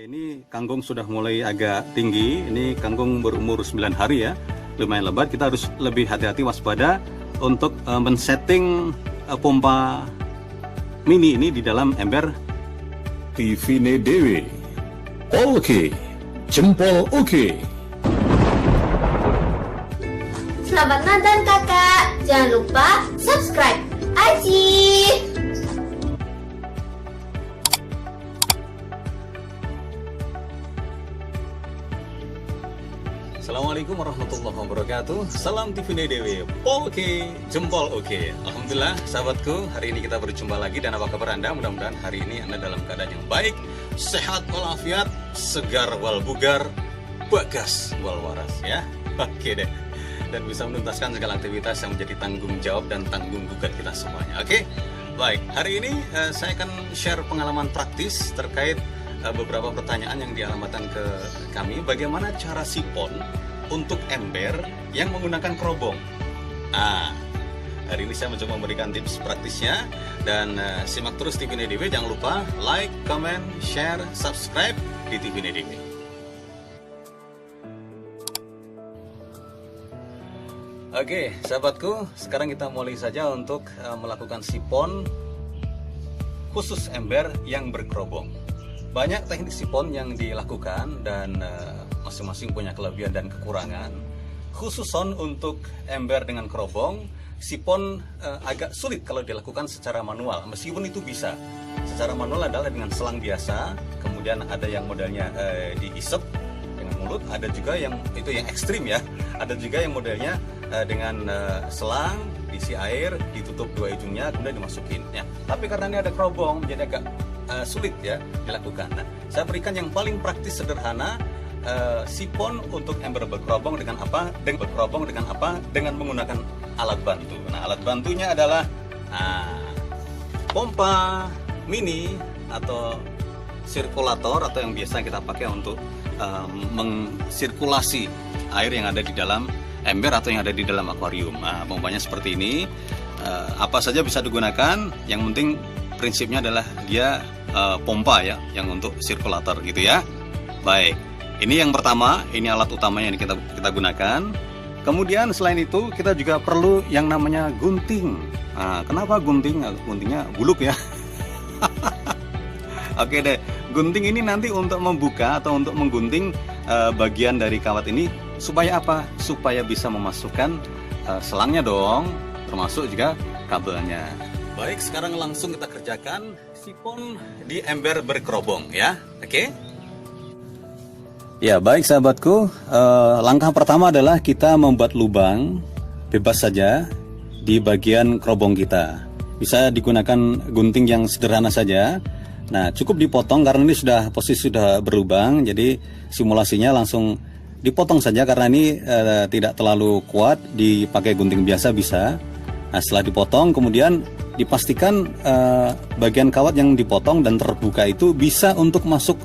Ini kangkung sudah mulai agak tinggi. Ini kangkung berumur 9 hari ya, lumayan lebat. Kita harus lebih hati-hati waspada untuk men-setting pompa mini ini di dalam ember. Tivine Dewi. Oke, jempol oke. Selamat nonton kakak. Jangan lupa subscribe Aji. Assalamualaikum warahmatullahi wabarakatuh. Salam Tivine Dewi. Oke, jempol oke. Alhamdulillah sahabatku, hari ini kita berjumpa lagi. Dan apa kabar Anda? Mudah-mudahan hari ini Anda dalam keadaan yang baik, sehat walafiat, segar wal bugar, bagas wal waras ya. Oke deh. Dan bisa menuntaskan segala aktivitas yang menjadi tanggung jawab dan tanggung gugat kita semuanya. Oke, baik. Hari ini saya akan share pengalaman praktis terkait beberapa pertanyaan yang dialamatkan ke kami. Bagaimana cara sipon untuk ember yang menggunakan kerobong? Hari ini saya mencoba memberikan tips praktisnya. Dan simak terus Tivine DW. Jangan lupa like, comment, share, subscribe di Tivine DW. Oke, sahabatku, sekarang kita mulai saja untuk melakukan sipon khusus ember yang berkerobong. Banyak teknik sipon yang dilakukan dan masing-masing punya kelebihan dan kekurangan. Khususon untuk ember dengan kerobong, sipon agak sulit kalau dilakukan secara manual. Meskipun itu bisa. Secara manual adalah dengan selang biasa, kemudian ada yang modelnya diisep dengan mulut, ada juga yang itu yang ekstrim ya. Ada juga yang modelnya dengan selang, diisi air, ditutup dua ujungnya, kemudian dimasukin. Ya. Tapi karena ini ada kerobong, jadi agak sulit ya dilakukan. Nah, saya berikan yang paling praktis sederhana, sipon untuk ember berkerobong dengan apa? Dengan menggunakan alat bantu. Nah, alat bantunya adalah pompa mini atau sirkulator, atau yang biasa kita pakai untuk mensirkulasi air yang ada di dalam ember atau yang ada di dalam akuarium. Nah, pompanya seperti ini. Apa saja bisa digunakan. Yang penting prinsipnya adalah dia pompa ya, yang untuk sirkulator gitu ya. Baik, ini yang pertama, ini alat utamanya yang kita gunakan. Kemudian selain itu kita juga perlu yang namanya gunting. Kenapa gunting? Guntingnya buluk ya. Oke deh, gunting ini nanti untuk membuka atau untuk menggunting bagian dari kawat ini supaya apa? Supaya bisa memasukkan selangnya dong, termasuk juga kabelnya. Baik, sekarang langsung kita kerjakan sipon di ember berkerobong ya. Oke. Ya, baik sahabatku, langkah pertama adalah kita membuat lubang bebas saja di bagian kerobong kita. Bisa digunakan gunting yang sederhana saja. Nah, cukup dipotong karena ini posisi sudah berlubang, jadi simulasinya langsung dipotong saja karena ini tidak terlalu kuat, dipakai gunting biasa bisa. Nah, setelah dipotong kemudian dipastikan bagian kawat yang dipotong dan terbuka itu bisa untuk masuk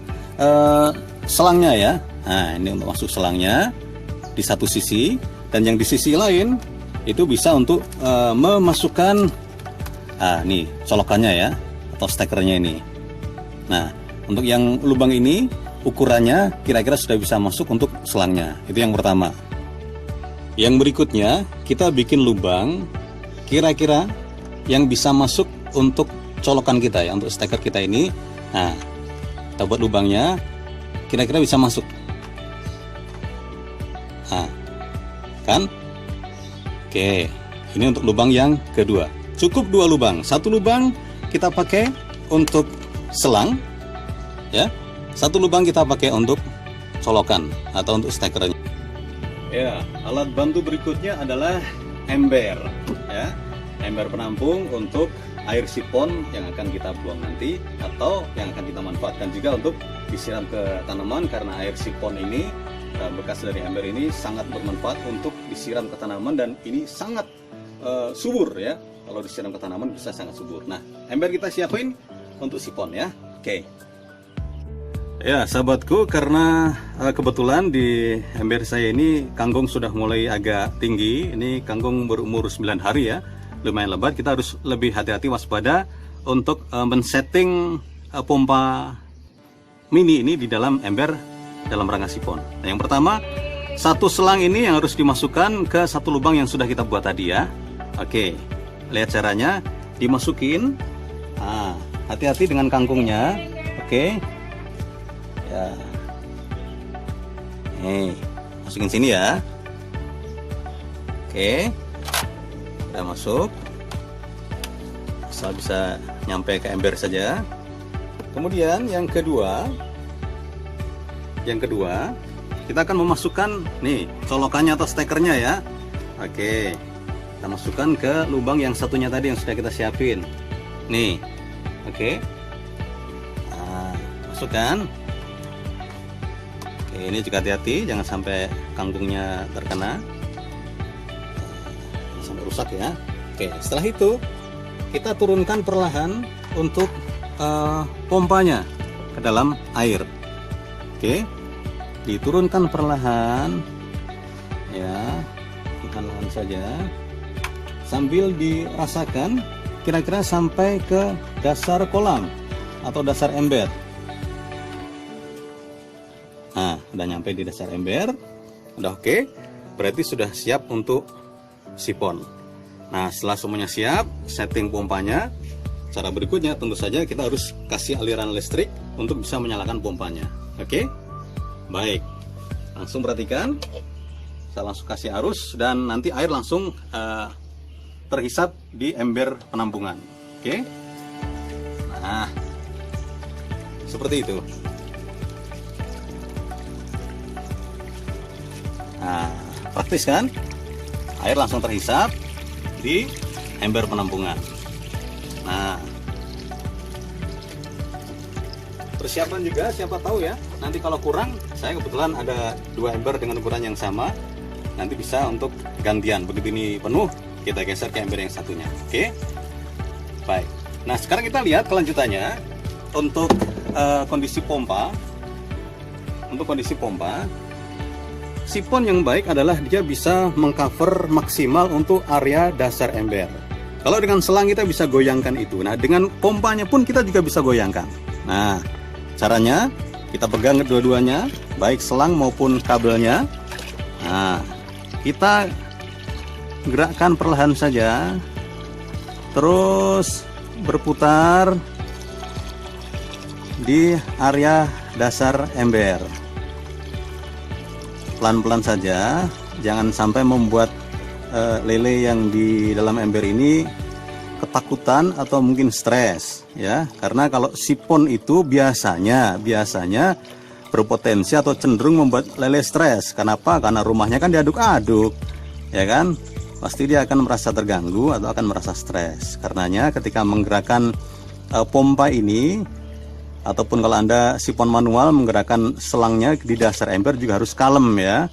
selangnya ya. Nah, ini untuk masuk selangnya di satu sisi, dan yang di sisi lain itu bisa untuk memasukkan nih colokannya ya, atau stekernya ini. Nah, untuk yang lubang ini ukurannya kira-kira sudah bisa masuk untuk selangnya. Itu yang pertama. Yang berikutnya kita bikin lubang kira-kira yang bisa masuk untuk colokan kita ya, untuk steker kita ini. Nah, kita buat lubangnya kira-kira bisa masuk. Nah, kan? Oke, ini untuk lubang yang kedua. Cukup dua lubang. Satu lubang kita pakai untuk selang ya. Satu lubang kita pakai untuk colokan atau untuk stekernya. Ya, alat bantu berikutnya adalah ember ya. Ember penampung untuk air sipon yang akan kita buang nanti, atau yang akan kita manfaatkan juga untuk disiram ke tanaman, karena air sipon ini bekas dari ember ini sangat bermanfaat untuk disiram ke tanaman, dan ini sangat subur ya. Kalau disiram ke tanaman bisa sangat subur. Nah, ember kita siapin untuk sipon ya. Oke. Ya sahabatku, karena kebetulan di ember saya ini kangkung sudah mulai agak tinggi. Ini kangkung berumur 9 hari ya, lumayan lebat. Kita harus lebih hati-hati waspada untuk men-setting pompa mini ini di dalam ember dalam rangka sipon. Nah, yang pertama, satu selang ini yang harus dimasukkan ke satu lubang yang sudah kita buat tadi ya. Oke, lihat caranya, dimasukin. Nah, hati-hati dengan kangkungnya. Oke, ya. Nih, masukin sini ya. Oke, udah masuk. Asal bisa nyampe ke ember saja. Kemudian yang kedua, kita akan memasukkan nih colokannya atau stekernya ya. Oke, kita masukkan ke lubang yang satunya tadi yang sudah kita siapin. Nih, oke. Nah, masukkan. Oke, ini juga hati-hati, jangan sampai kangkungnya terkena, sampai rusak ya. Oke, setelah itu kita turunkan perlahan untuk pompanya ke dalam air. Oke, diturunkan perlahan ya, perlahan saja, sambil dirasakan kira-kira sampai ke dasar kolam atau dasar ember. Nah, udah nyampe di dasar ember, udah oke, berarti sudah siap untuk sipon. Nah, setelah semuanya siap, setting pompanya. Cara berikutnya tentu saja kita harus kasih aliran listrik untuk bisa menyalakan pompanya. Oke, baik, langsung perhatikan. Saya langsung kasih arus dan nanti air langsung terhisap di ember penampungan. Oke, nah seperti itu. Nah, praktis kan? Air langsung terhisap di ember penampungan. Nah, persiapan juga siapa tahu ya, nanti kalau kurang, saya kebetulan ada 2 ember dengan ukuran yang sama, nanti bisa untuk gantian. Begitu ini penuh, kita geser ke ember yang satunya. Oke, baik. Nah, sekarang kita lihat kelanjutannya untuk kondisi pompa. Untuk kondisi pompa, sipon yang baik adalah dia bisa mengcover maksimal untuk area dasar ember. Kalau dengan selang kita bisa goyangkan itu. Nah, dengan pompanya pun kita juga bisa goyangkan. Nah, caranya kita pegang kedua-duanya, baik selang maupun kabelnya. Nah, kita gerakkan perlahan saja, terus berputar di area dasar ember. Pelan-pelan saja, jangan sampai membuat lele yang di dalam ember ini ketakutan atau mungkin stres ya, karena kalau sipon itu biasanya berpotensi atau cenderung membuat lele stres. Kenapa? Karena rumahnya kan diaduk-aduk ya kan, pasti dia akan merasa terganggu atau akan merasa stres. Karenanya ketika menggerakkan pompa ini, ataupun kalau Anda sipon manual menggerakkan selangnya di dasar ember juga harus kalem ya,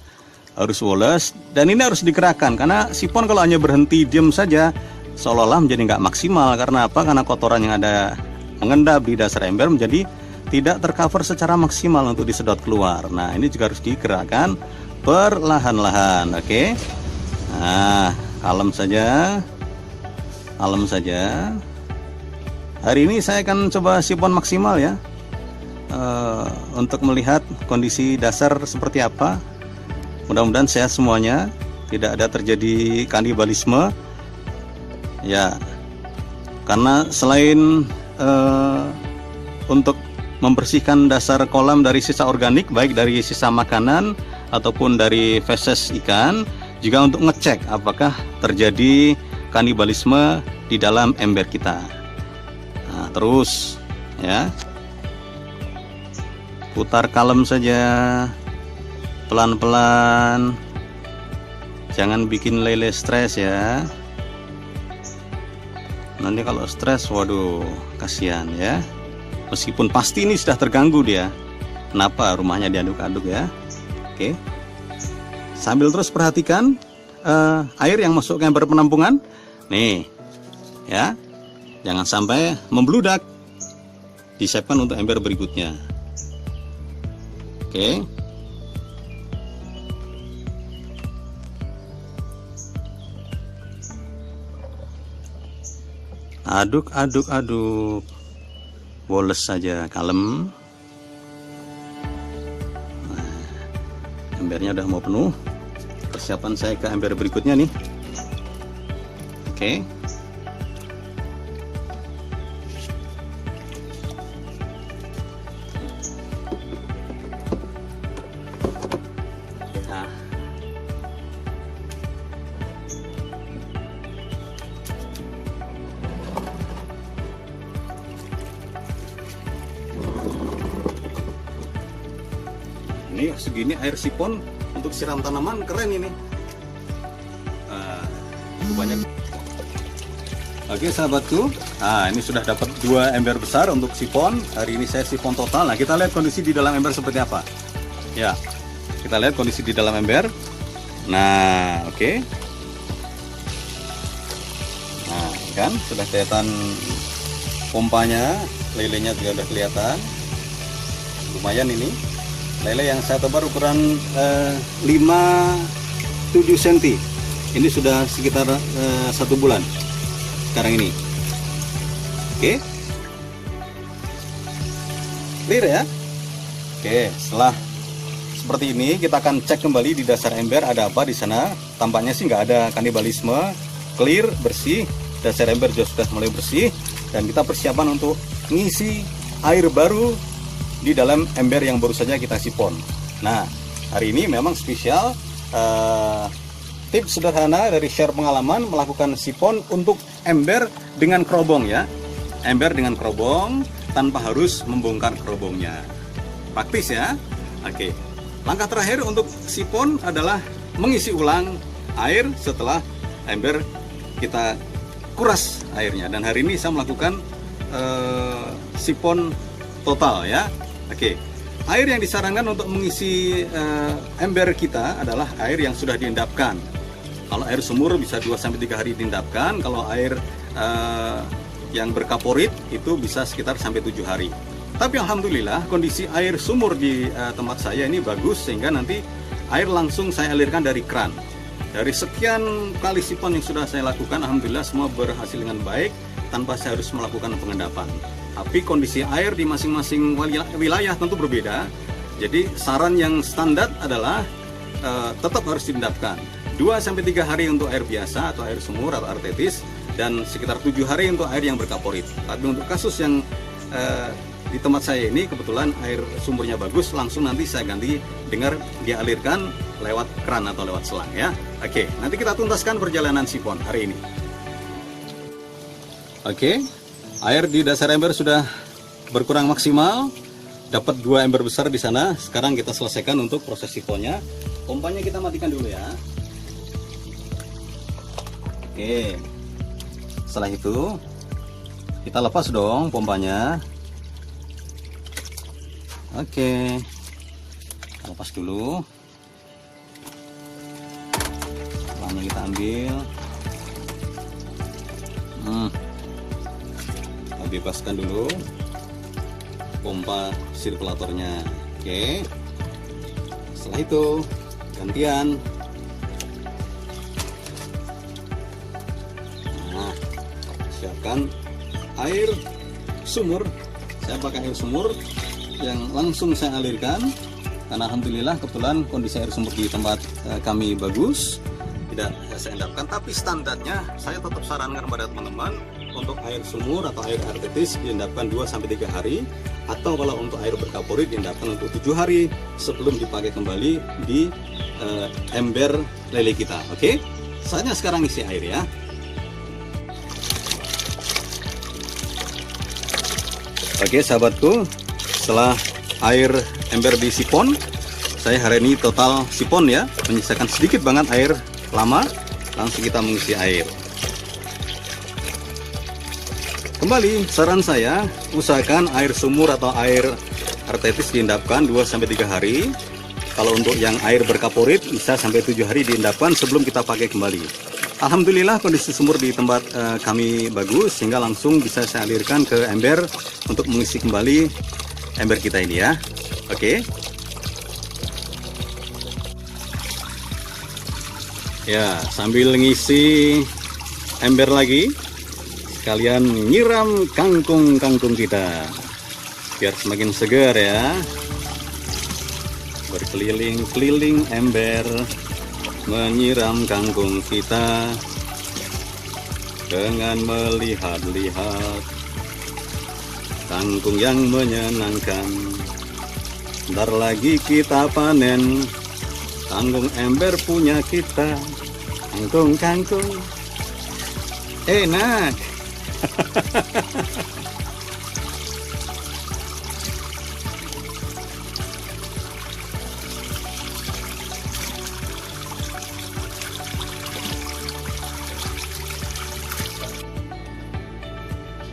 harus woles, dan ini harus digerakkan karena sipon kalau hanya berhenti diam saja seolah-olah menjadi nggak maksimal. Karena apa? Karena kotoran yang ada mengendap di dasar ember menjadi tidak tercover secara maksimal untuk disedot keluar. Nah, ini juga harus digerakkan perlahan-lahan. Oke, nah kalem saja, kalem saja. Hari ini saya akan coba sipon maksimal ya, untuk melihat kondisi dasar seperti apa. Mudah-mudahan sehat semuanya, tidak ada terjadi kanibalisme ya, karena selain untuk membersihkan dasar kolam dari sisa organik, baik dari sisa makanan ataupun dari feses ikan, juga untuk ngecek apakah terjadi kanibalisme di dalam ember kita. Nah, terus ya, putar kalem saja, pelan-pelan, jangan bikin lele stres ya. Nanti kalau stres, waduh, kasihan ya. Meskipun pasti ini sudah terganggu dia. Kenapa? Rumahnya diaduk-aduk ya. Oke. Sambil terus perhatikan air yang masuk ke ember penampungan. Nih, ya, jangan sampai membludak. Disiapkan untuk ember berikutnya. Oke. Aduk, woles saja, kalem. Embernya udah mau penuh. Persiapan saya ke ember berikutnya nih. Oke. Nah. Ini segini air sipon untuk siram tanaman, keren ini. Banyak. Oke sahabatku, ini sudah dapat 2 ember besar untuk sipon. Hari ini saya sipon total. Nah, kita lihat kondisi di dalam ember seperti apa. Ya, kita lihat kondisi di dalam ember. Nah, oke. Nah, kan sudah kelihatan pompanya, lelenya juga sudah kelihatan. Lumayan ini. Lele yang saya tebar ukuran 5-7 cm. Ini sudah sekitar 1 bulan sekarang ini. Oke, clear ya. Oke, setelah seperti ini kita akan cek kembali di dasar ember ada apa di sana. Tampaknya sih nggak ada kanibalisme, clear, bersih. Dasar ember juga sudah mulai bersih dan kita persiapan untuk mengisi air baru di dalam ember yang baru saja kita sipon. Nah, hari ini memang spesial. Tips sederhana dari share pengalaman melakukan sipon untuk ember dengan kerobong ya. Ember dengan kerobong tanpa harus membongkar kerobongnya. Praktis ya. Oke. Langkah terakhir untuk sipon adalah mengisi ulang air setelah ember kita kuras airnya. Dan hari ini saya melakukan sipon total ya. Oke. Air yang disarankan untuk mengisi ember kita adalah air yang sudah diendapkan. Kalau air sumur bisa 2-3 hari diendapkan. Kalau air yang berkaporit itu bisa sekitar sampai 7 hari. Tapi alhamdulillah kondisi air sumur di tempat saya ini bagus sehingga nanti air langsung saya alirkan dari kran. Dari sekian kali sipon yang sudah saya lakukan, alhamdulillah semua berhasil dengan baik tanpa saya harus melakukan pengendapan. Tapi kondisi air di masing-masing wilayah tentu berbeda. Jadi saran yang standar adalah tetap harus diendapkan. 2-3 hari untuk air biasa atau air sumur atau air tetis dan sekitar 7 hari untuk air yang berkaporit. Tapi untuk kasus yang di tempat saya ini kebetulan air sumurnya bagus, langsung nanti saya ganti dengar dia alirkan lewat keran atau lewat selang ya. Oke, nanti kita tuntaskan perjalanan sipon hari ini. Oke, air di dasar ember sudah berkurang maksimal. Dapat 2 ember besar di sana. Sekarang kita selesaikan untuk proses siponnya. Pompanya kita matikan dulu ya. Oke, setelah itu kita lepas dong pompanya. Oke, kita lepas dulu. Selangnya kita ambil. Kita bebaskan dulu pompa sirkulatornya. Oke, setelah itu gantian. Siapkan air sumur. Saya pakai air sumur yang langsung saya alirkan karena alhamdulillah kebetulan kondisi air sumur di tempat kami bagus, tidak saya endapkan. Tapi standarnya saya tetap sarankan kepada teman-teman untuk air sumur atau air tetis diendapkan 2-3 hari, atau kalau untuk air berkaporit diendapkan untuk 7 hari sebelum dipakai kembali di ember lele kita. Oke, saatnya sekarang isi air ya. Oke sahabatku, setelah air ember di sipon, saya hari ini total sipon ya, menyisakan sedikit banget air lama, langsung kita mengisi air. Kembali, saran saya, usahakan air sumur atau air tetis diendapkan 2-3 hari. Kalau untuk yang air berkaporit bisa sampai 7 hari diendapkan sebelum kita pakai kembali. Alhamdulillah kondisi sumur di tempat kami bagus sehingga langsung bisa saya alirkan ke ember untuk mengisi kembali ember kita ini ya. Oke. Ya, sambil ngisi ember lagi sekalian nyiram kangkung-kangkung kita biar semakin segar ya. berkeliling-keliling ember, menyiram kangkung kita dengan melihat-lihat kangkung yang menyenangkan. Bentar lagi kita panen kangkung ember punya kita. Kangkung enak.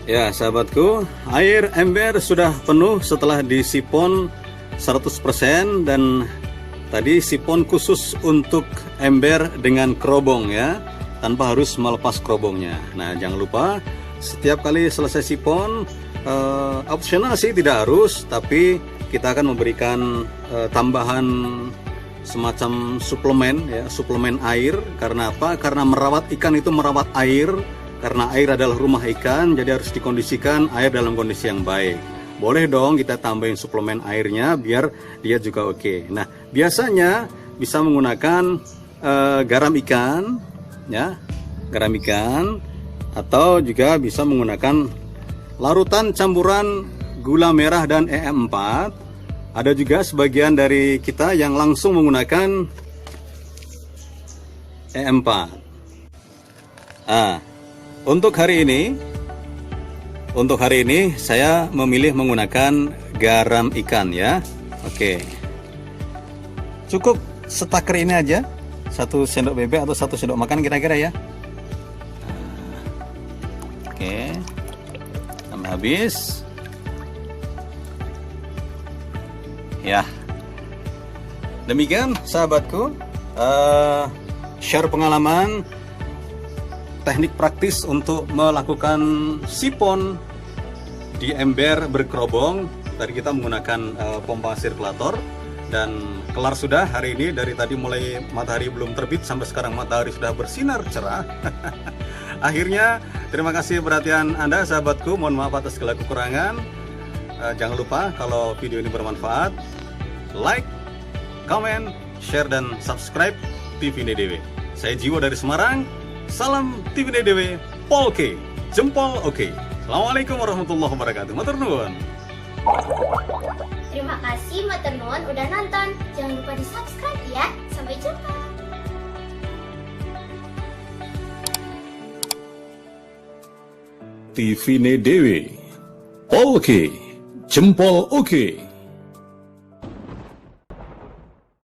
Ya sahabatku, air ember sudah penuh setelah disipon 100% dan tadi sipon khusus untuk ember dengan kerobong ya, tanpa harus melepas kerobongnya. Nah jangan lupa setiap kali selesai sipon, opsional sih tidak harus, tapi kita akan memberikan tambahan semacam suplemen ya, suplemen air. Karena apa? Karena merawat ikan itu merawat air. Karena air adalah rumah ikan, jadi harus dikondisikan air dalam kondisi yang baik. Boleh dong kita tambahin suplemen airnya biar dia juga oke. Nah, biasanya bisa menggunakan garam ikan, ya, garam ikan, atau juga bisa menggunakan larutan campuran gula merah dan EM4. Ada juga sebagian dari kita yang langsung menggunakan EM4. Untuk hari ini saya memilih menggunakan garam ikan ya. Oke. Cukup setaker ini aja. 1 sendok bebek atau 1 sendok makan kira-kira ya. Oke. Sampai habis. Ya. Demikian sahabatku, share pengalaman teknik praktis untuk melakukan sipon di ember berkerobong. Tadi kita menggunakan pompa sirkulator dan kelar sudah hari ini. Dari tadi mulai matahari belum terbit sampai sekarang matahari sudah bersinar cerah. Akhirnya terima kasih perhatian Anda sahabatku, mohon maaf atas segala kekurangan. Jangan lupa kalau video ini bermanfaat, like, comment, share, dan subscribe TV NDW. Saya Jiwo dari Semarang. Salam TV NDW, Polke, jempol oke. Assalamualaikum warahmatullahi wabarakatuh. Matur nuwun. Terima kasih matur nuwun udah nonton. Jangan lupa di subscribe ya. Sampai jumpa. TV NDW, Polke, jempol oke.